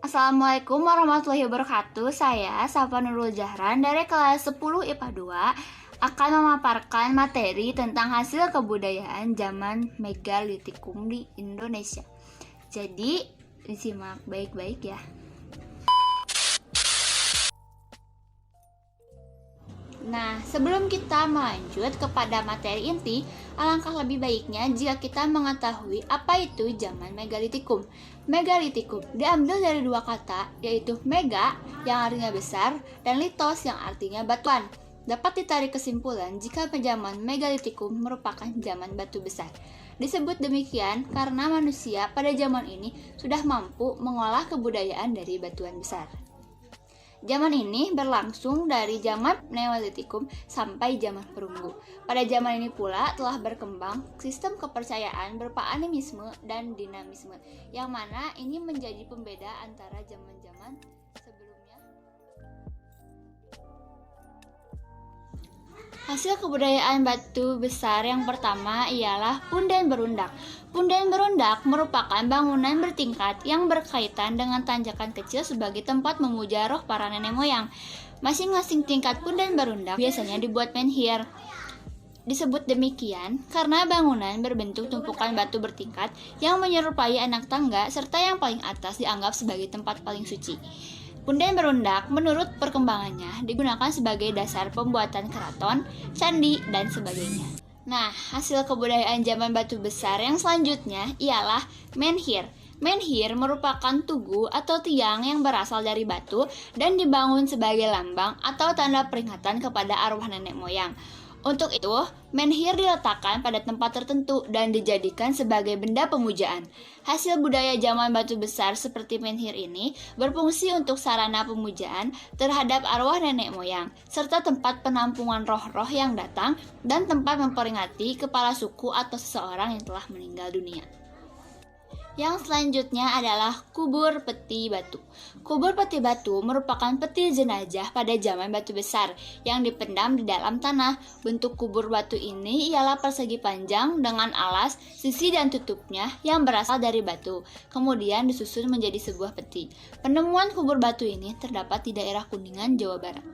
Assalamualaikum warahmatullahi wabarakatuh. Saya Safa Nurul Jahran dari kelas 10 IPA 2 akan memaparkan materi tentang hasil kebudayaan zaman Megalitikum di Indonesia. Jadi, disimak baik-baik ya. Nah, sebelum kita melanjut kepada materi inti, alangkah lebih baiknya jika kita mengetahui apa itu zaman Megalitikum. Megalitikum diambil dari dua kata, yaitu mega yang artinya besar dan litos yang artinya batuan. Dapat ditarik kesimpulan jika zaman Megalitikum merupakan zaman batu besar. Disebut demikian karena manusia pada zaman ini sudah mampu mengolah kebudayaan dari batuan besar. Zaman ini berlangsung dari zaman Neolitikum sampai zaman perunggu. Pada zaman ini pula telah berkembang sistem kepercayaan berupa animisme dan dinamisme, yang mana ini menjadi pembeda antara zaman-zaman sebelumnya. Hasil kebudayaan batu besar yang pertama ialah punden berundak. Punden berundak merupakan bangunan bertingkat yang berkaitan dengan tanjakan kecil sebagai tempat memuja roh para nenek moyang. Masing-masing tingkat punden berundak biasanya dibuat menhir. Disebut demikian karena bangunan berbentuk tumpukan batu bertingkat yang menyerupai anak tangga serta yang paling atas dianggap sebagai tempat paling suci. Punden berundak menurut perkembangannya digunakan sebagai dasar pembuatan keraton, candi, dan sebagainya. Nah, hasil kebudayaan zaman batu besar yang selanjutnya ialah menhir. Menhir merupakan tugu atau tiang yang berasal dari batu dan dibangun sebagai lambang atau tanda peringatan kepada arwah nenek moyang. Untuk itu, menhir diletakkan pada tempat tertentu dan dijadikan sebagai benda pemujaan. Hasil budaya zaman batu besar seperti menhir ini berfungsi untuk sarana pemujaan terhadap arwah nenek moyang, serta tempat penampungan roh-roh yang datang dan tempat memperingati kepala suku atau seseorang yang telah meninggal dunia. Yang selanjutnya adalah kubur peti batu. Kubur peti batu merupakan peti jenazah pada zaman batu besar yang dipendam di dalam tanah. Bentuk kubur batu ini ialah persegi panjang dengan alas, sisi dan tutupnya yang berasal dari batu. Kemudian disusun menjadi sebuah peti. Penemuan kubur batu ini terdapat di daerah Kuningan, Jawa Barat.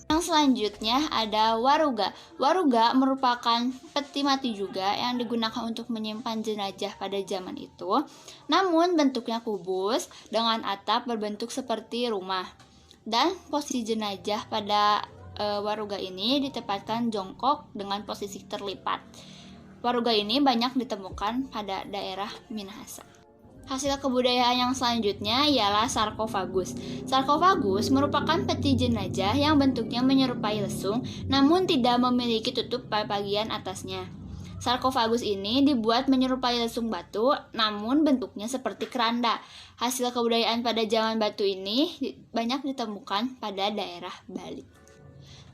Yang selanjutnya ada waruga. Waruga merupakan peti mati juga yang digunakan untuk menyimpan jenazah pada zaman itu. Namun bentuknya kubus dengan atap berbentuk seperti rumah. Dan posisi jenazah pada waruga ini ditempatkan jongkok dengan posisi terlipat. Waruga ini banyak ditemukan pada daerah Minahasa. Hasil kebudayaan yang selanjutnya ialah sarkofagus. Sarkofagus merupakan peti jenazah yang bentuknya menyerupai lesung, namun tidak memiliki tutup pada bagian atasnya. Sarkofagus ini dibuat menyerupai lesung batu, namun bentuknya seperti keranda. Hasil kebudayaan pada zaman batu ini banyak ditemukan pada daerah Bali.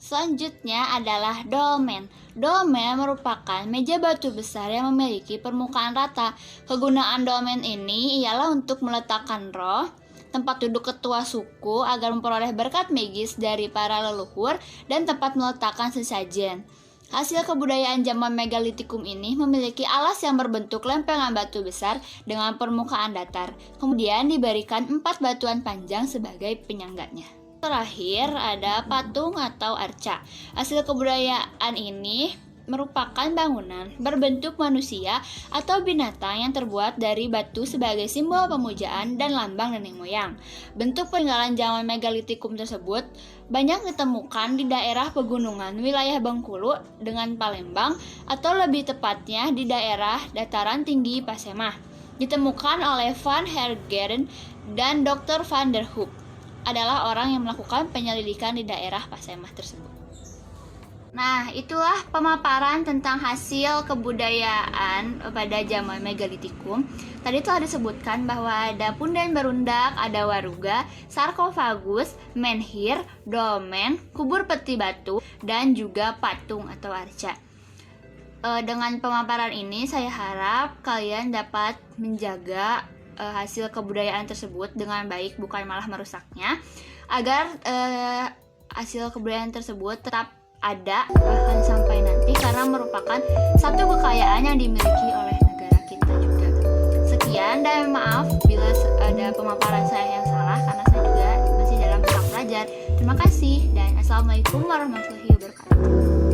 Selanjutnya adalah dolmen. Dolmen merupakan meja batu besar yang memiliki permukaan rata. Kegunaan dolmen ini ialah untuk meletakkan roh, tempat duduk ketua suku agar memperoleh berkat magis dari para leluhur, dan tempat meletakkan sesajen. Hasil kebudayaan zaman Megalitikum ini memiliki alas yang berbentuk lempengan batu besar dengan permukaan datar. Kemudian diberikan 4 batuan panjang sebagai penyangganya. Terakhir ada patung atau arca. Hasil kebudayaan ini merupakan bangunan berbentuk manusia atau binatang yang terbuat dari batu sebagai simbol pemujaan dan lambang nenek moyang. Bentuk peninggalan zaman Megalitikum tersebut banyak ditemukan di daerah pegunungan wilayah Bengkulu dengan Palembang, atau lebih tepatnya di daerah dataran tinggi Pasemah. Ditemukan oleh Van Hergeren dan Dr. van der Hoop adalah orang yang melakukan penyelidikan di daerah Pasemah tersebut. Nah, itulah pemaparan tentang hasil kebudayaan pada zaman Megalitikum. Tadi telah disebutkan bahwa ada punden berundak, ada waruga, sarkofagus, menhir, dolmen, kubur peti batu, dan juga patung atau arca. Dengan pemaparan ini, saya harap kalian dapat menjaga hasil kebudayaan tersebut dengan baik, bukan malah merusaknya, agar hasil kebudayaan tersebut tetap ada bahkan sampai nanti, karena merupakan satu kekayaan yang dimiliki oleh negara kita juga. Sekian, dan maaf bila ada pemaparan saya yang salah. Terima kasih dan Assalamualaikum warahmatullahi wabarakatuh.